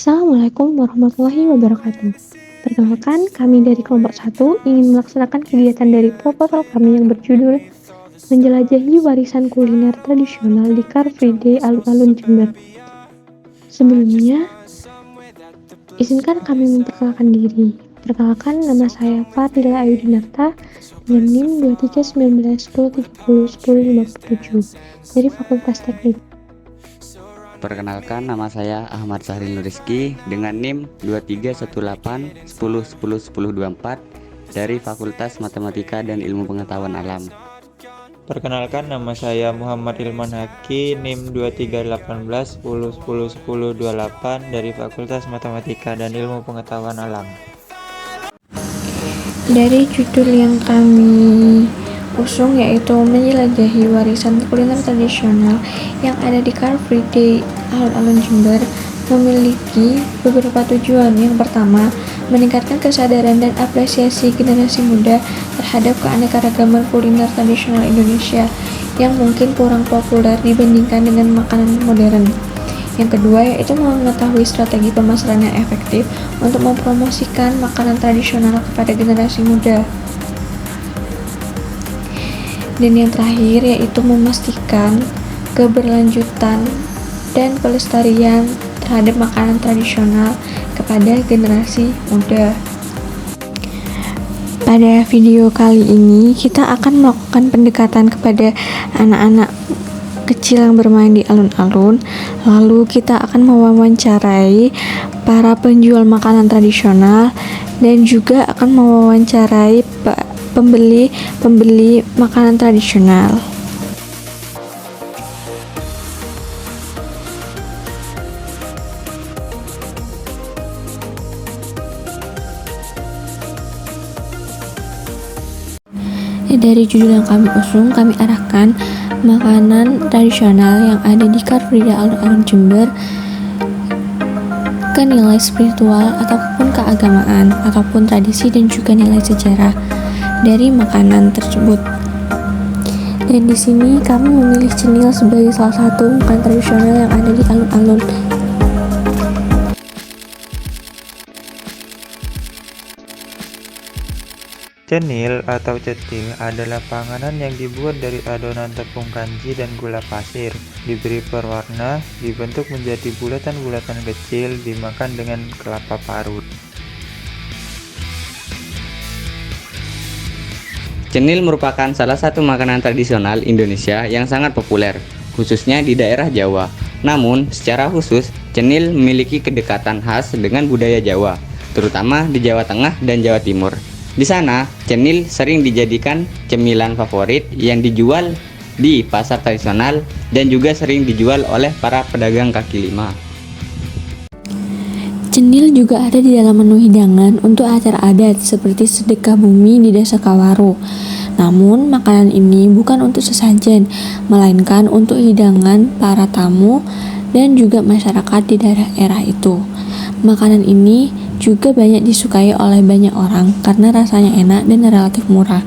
Assalamualaikum warahmatullahi wabarakatuh. Perkenalkan, kami dari kelompok 1 ingin melaksanakan kegiatan dari proposal kami yang berjudul Menjelajahi Warisan Kuliner Tradisional di Car Free Day Alun-Alun Jember. Sebelumnya, izinkan kami memperkenalkan diri. Perkenalkan, nama saya Fardila Ayudinarta dengan NIM 231910301057 dari Fakultas Teknik. Perkenalkan, nama saya Ahmad Sahril Nuriski dengan NIM 231810101024 dari Fakultas Matematika dan Ilmu Pengetahuan Alam. Perkenalkan, nama saya Muhammad Ilman Haki, NIM 231810101028 dari Fakultas Matematika dan Ilmu Pengetahuan Alam. Dari judul yang kami usung yaitu menjelajahi warisan kuliner tradisional yang ada di Car Free Day Alun-Alun Jember memiliki beberapa tujuan. Yang pertama, meningkatkan kesadaran dan apresiasi generasi muda terhadap keanekaragaman kuliner tradisional Indonesia yang mungkin kurang populer dibandingkan dengan makanan modern. Yang kedua, yaitu mengetahui strategi pemasaran yang efektif untuk mempromosikan makanan tradisional kepada generasi muda. Dan yang terakhir, yaitu memastikan keberlanjutan dan pelestarian terhadap makanan tradisional kepada generasi muda. Pada video kali ini, kita akan melakukan pendekatan kepada anak-anak kecil yang bermain di alun-alun. Lalu kita akan mewawancarai para penjual makanan tradisional dan juga akan mewawancarai pembeli makanan tradisional. Dari judul yang kami usung, kami arahkan makanan tradisional yang ada di Car Free Day Alun-Alun Jember ke nilai spiritual ataupun keagamaan ataupun tradisi dan juga nilai sejarah dari makanan tersebut. Dan di sini kami memilih cenil sebagai salah satu makanan tradisional yang ada di alun-alun. Cenil atau cetil adalah panganan yang dibuat dari adonan tepung kanji dan gula pasir, diberi perwarna, dibentuk menjadi bulatan-bulatan kecil, dimakan dengan kelapa parut. Cenil merupakan salah satu makanan tradisional Indonesia yang sangat populer, khususnya di daerah Jawa. Namun, secara khusus, cenil memiliki kedekatan khas dengan budaya Jawa, terutama di Jawa Tengah dan Jawa Timur. Di sana, cenil sering dijadikan cemilan favorit yang dijual di pasar tradisional dan juga sering dijual oleh para pedagang kaki lima. Cenil juga ada di dalam menu hidangan untuk acara adat seperti sedekah bumi di Desa Kawaru. Namun, makanan ini bukan untuk sesajen, melainkan untuk hidangan para tamu dan juga masyarakat di daerah itu. Makanan ini juga banyak disukai oleh banyak orang karena rasanya enak dan relatif murah.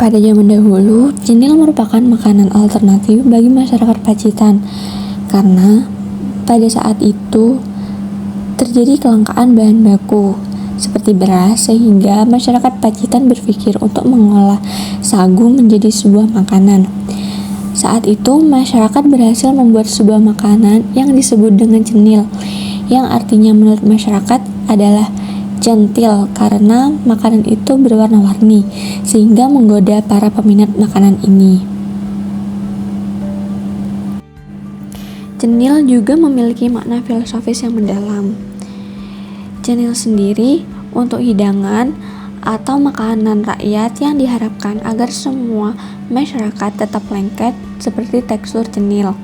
Pada zaman dahulu, cenil merupakan makanan alternatif bagi masyarakat Pacitan karena pada saat itu terjadi kelangkaan bahan baku seperti beras, sehingga masyarakat Pacitan berpikir untuk mengolah sagu menjadi sebuah makanan. Saat itu, masyarakat berhasil membuat sebuah makanan yang disebut dengan cenil, yang artinya menurut masyarakat adalah centil karena makanan itu berwarna-warni, sehingga menggoda para peminat makanan ini. Cenil juga memiliki makna filosofis yang mendalam. Cenil sendiri untuk hidangan atau makanan rakyat yang diharapkan agar semua masyarakat tetap lengket seperti tekstur cenil.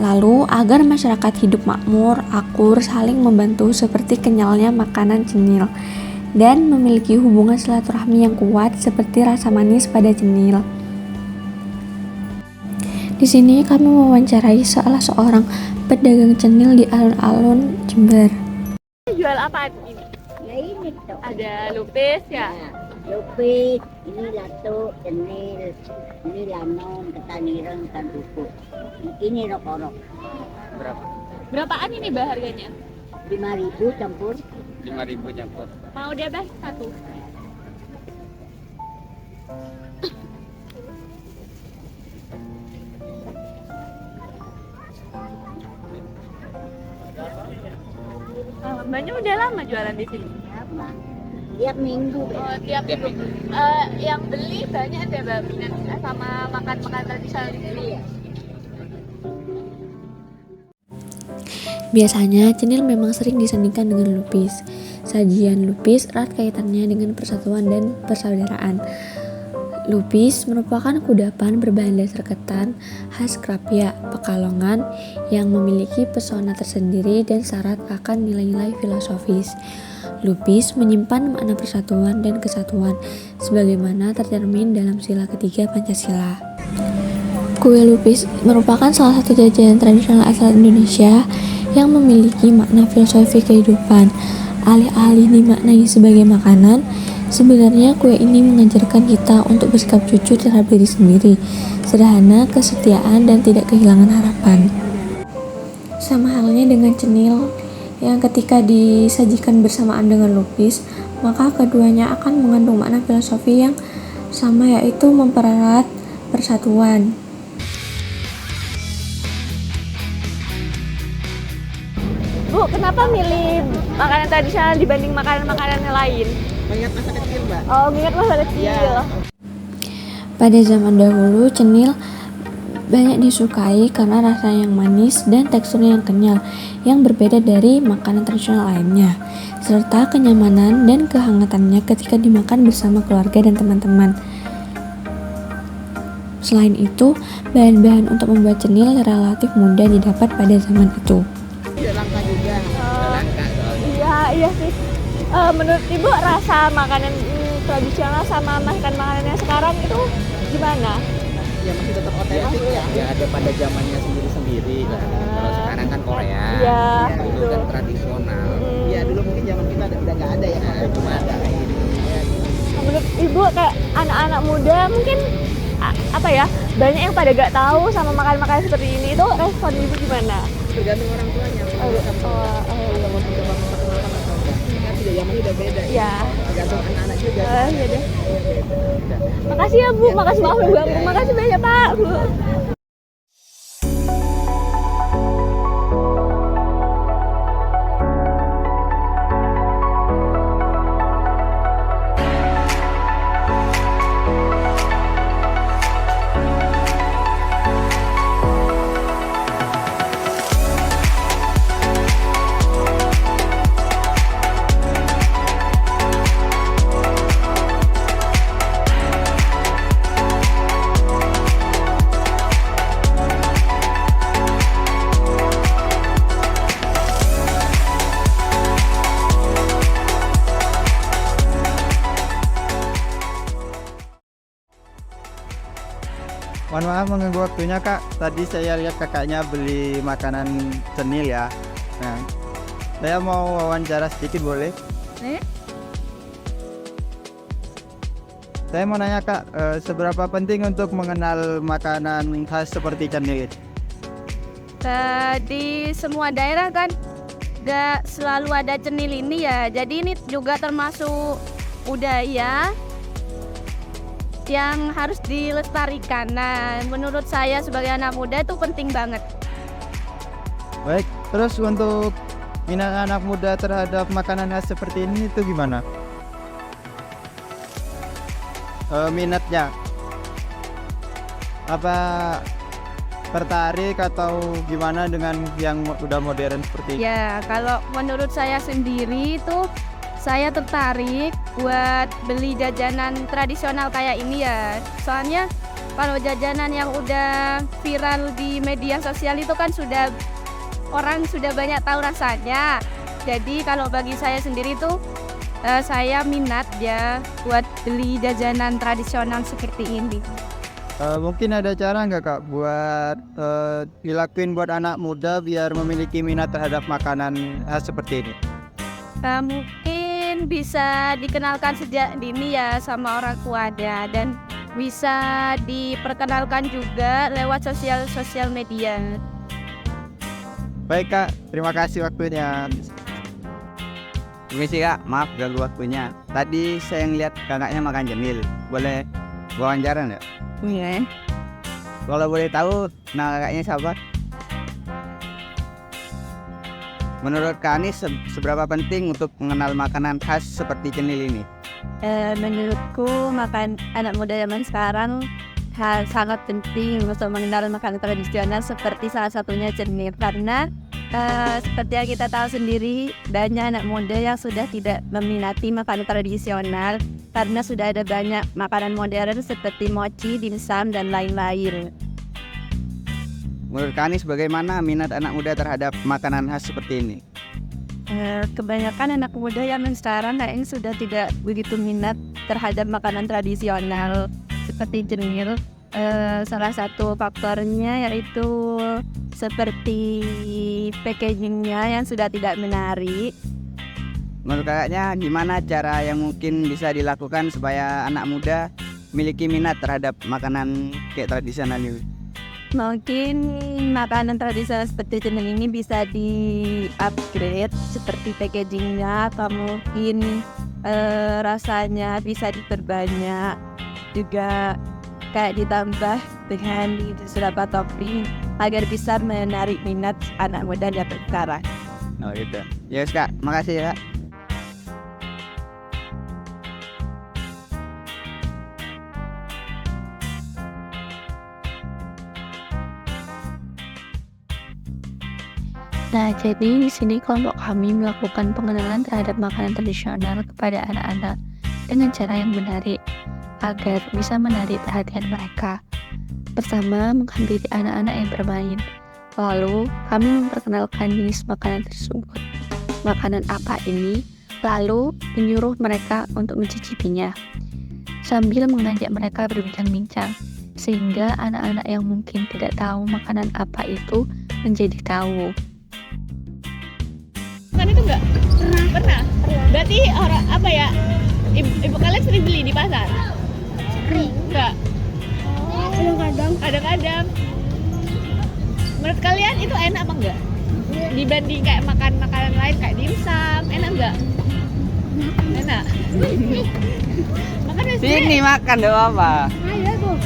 Lalu agar masyarakat hidup makmur, akur, saling membantu seperti kenyalnya makanan cenil, dan memiliki hubungan silaturahmi yang kuat seperti rasa manis pada cenil. Di sini kami mewawancarai salah seorang pedagang cenil di alun-alun Jember. Jual apa ini? Ya ini tuh. Ada lupis ya? lupis, ini lato, cenil, ini lanon, ketan ireng, ketan buku. Ini rok-rok. Berapa? Berapaan ini Mbak harganya? 5.000 campur. 5.000 campur. Mau dia Mbak satu? Mbaknya udah lama jualan di sini? Apa? Tiap minggu. Oh, tiap minggu. Yang beli banyak deh Mbak minat sama makan-makan tradisional di sini ya? Biasanya cenil memang sering disandingkan dengan lupis. Sajian lupis erat kaitannya dengan persatuan dan persaudaraan. Lupis merupakan kudapan berbahan dasar ketan khas Krapia, Pekalongan yang memiliki pesona tersendiri dan syarat akan nilai-nilai filosofis. Lupis menyimpan makna persatuan dan kesatuan sebagaimana tercermin dalam sila ketiga Pancasila. Kue lupis merupakan salah satu jajanan tradisional asal Indonesia yang memiliki makna filosofi kehidupan. Alih-alih dimaknai sebagai makanan, sebenarnya kue ini mengajarkan kita untuk bersikap jujur terhadap diri sendiri, sederhana, kesetiaan, dan tidak kehilangan harapan. Sama halnya dengan cenil, yang ketika disajikan bersamaan dengan lupis, maka keduanya akan mengandung makna filosofi yang sama, yaitu mempererat persatuan. Bu, kenapa milih makanan tradisional dibanding makanan-makanan yang lain? Mengingat masa kecil, Mbak. Oh, ingat masa kecil. Iya. Pada zaman dahulu, cenil banyak disukai karena rasa yang manis dan teksturnya yang kenyal, yang berbeda dari makanan tradisional lainnya, serta kenyamanan dan kehangatannya ketika dimakan bersama keluarga dan teman-teman. Selain itu, bahan-bahan untuk membuat cenil relatif mudah didapat pada zaman itu. Tidak langka juga. Langka soalnya. Iya sih. Menurut Ibu, rasa makanan tradisional sama makanan yang sekarang itu gimana? Ya masih tetap otentik ya. Ya ada pada zamannya sendiri-sendiri lah. Kalau sekarang kan Korea. Iya, Dulu betul. kan tradisional. Ya dulu mungkin zaman kita udah nggak ada ya. Cuma ada ini. Menurut Ibu, kayak anak-anak muda mungkin banyak yang pada gak tahu sama makan-makan seperti ini, itu respon Ibu gimana? Tergantung orang tuanya. Atau mau mencoba memperkenalkan atau enggak. Kan sudah zamannya udah beda. Ya. Tergantung anak-anak juga. Iya deh. Makasih ya Bu, makasih banget Bu. Makasih banyak Pak, Bu. Mohon maaf mengganggu waktunya Kak. Tadi saya lihat kakaknya beli makanan cenil ya. Nah, saya mau wawancara sedikit boleh? Saya mau nanya Kak, seberapa penting untuk mengenal makanan khas seperti cenil? Di semua daerah kan gak selalu ada cenil ini ya. Jadi ini juga termasuk budaya yang harus dilestarikan. Nah, menurut saya sebagai anak muda itu penting banget. Baik, terus untuk minat anak muda terhadap makanan khas seperti ini itu gimana? Minatnya apa, tertarik atau gimana dengan yang udah modern seperti ini? Ya, kalau menurut saya sendiri itu saya tertarik buat beli jajanan tradisional kayak ini ya. Soalnya kalau jajanan yang udah viral di media sosial itu kan orang sudah banyak tahu rasanya. Jadi kalau bagi saya sendiri tuh saya minat ya buat beli jajanan tradisional seperti ini. Mungkin ada cara nggak Kak buat dilakuin buat anak muda biar memiliki minat terhadap makanan khas seperti ini? Mungkin mungkin bisa dikenalkan sejak dini ya sama orang tuanya, dan bisa diperkenalkan juga lewat sosial media. Baik Kak, terima kasih waktunya. Permisi Kak, maaf ganggu waktunya. Tadi saya ngeliat kakaknya makan cenil. Boleh wawancara nggak? Iya. Kalau boleh tahu, nama kakaknya siapa? Menurut Kak Anis, seberapa penting untuk mengenal makanan khas seperti cenil ini? Menurutku makan anak muda zaman sekarang sangat penting untuk mengenal makanan tradisional seperti salah satunya cenil, karena seperti yang kita tahu sendiri, banyak anak muda yang sudah tidak meminati makanan tradisional karena sudah ada banyak makanan modern seperti mochi, dimsum, dan lain-lain. Menurut Kak Anis, bagaimana minat anak muda terhadap makanan khas seperti ini? Kebanyakan anak muda yang sekarang kayaknya sudah tidak begitu minat terhadap makanan tradisional seperti cenil. Salah satu faktornya yaitu seperti packagingnya yang sudah tidak menarik. Menurut kakaknya, gimana cara yang mungkin bisa dilakukan supaya anak muda memiliki minat terhadap makanan kayak tradisional ini? Mungkin makanan tradisional seperti cenil ini bisa di-upgrade seperti packagingnya, atau mungkin rasanya bisa diperbanyak, juga kayak ditambah dengan beberapa topping agar bisa menarik minat anak muda zaman sekarang. Oh gitu. Yes Kak, makasih ya Kak. Nah, jadi di sini kelompok kami melakukan pengenalan terhadap makanan tradisional kepada anak-anak dengan cara yang menarik agar bisa menarik perhatian mereka. Pertama, menghampiri anak-anak yang bermain. Lalu, kami memperkenalkan jenis makanan tersebut. Makanan apa ini? Lalu, menyuruh mereka untuk mencicipinya. Sambil mengajak mereka berbincang-bincang, sehingga anak-anak yang mungkin tidak tahu makanan apa itu menjadi tahu. Makan itu enggak? Pernah. Berarti orang apa ya? Ibu kalian sering beli di pasar? Sering. Enggak. Kadang-kadang. Menurut kalian itu enak apa enggak? Dibanding kayak makan makanan lain kayak dimsum, enak enggak? Enak. Makan Sini makan deh apa? Ayo tuh.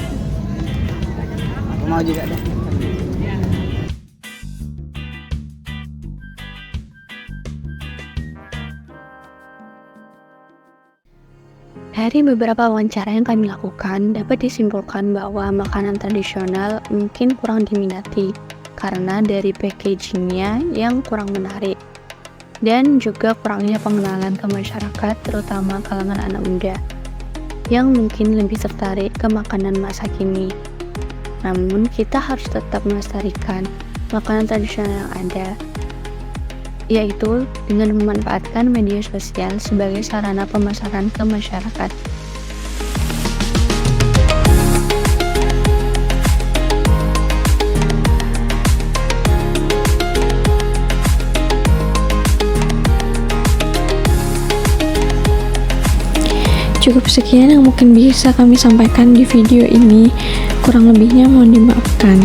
Aku mau juga deh. Dari beberapa wawancara yang kami lakukan, dapat disimpulkan bahwa makanan tradisional mungkin kurang diminati karena dari packagingnya yang kurang menarik dan juga kurangnya pengenalan ke masyarakat, terutama kalangan anak muda yang mungkin lebih tertarik ke makanan masa kini. Namun kita harus tetap melestarikan makanan tradisional yang ada, yaitu dengan memanfaatkan media sosial sebagai sarana pemasaran ke masyarakat. Cukup sekian yang mungkin bisa kami sampaikan di video ini, kurang lebihnya mohon dimaafkan.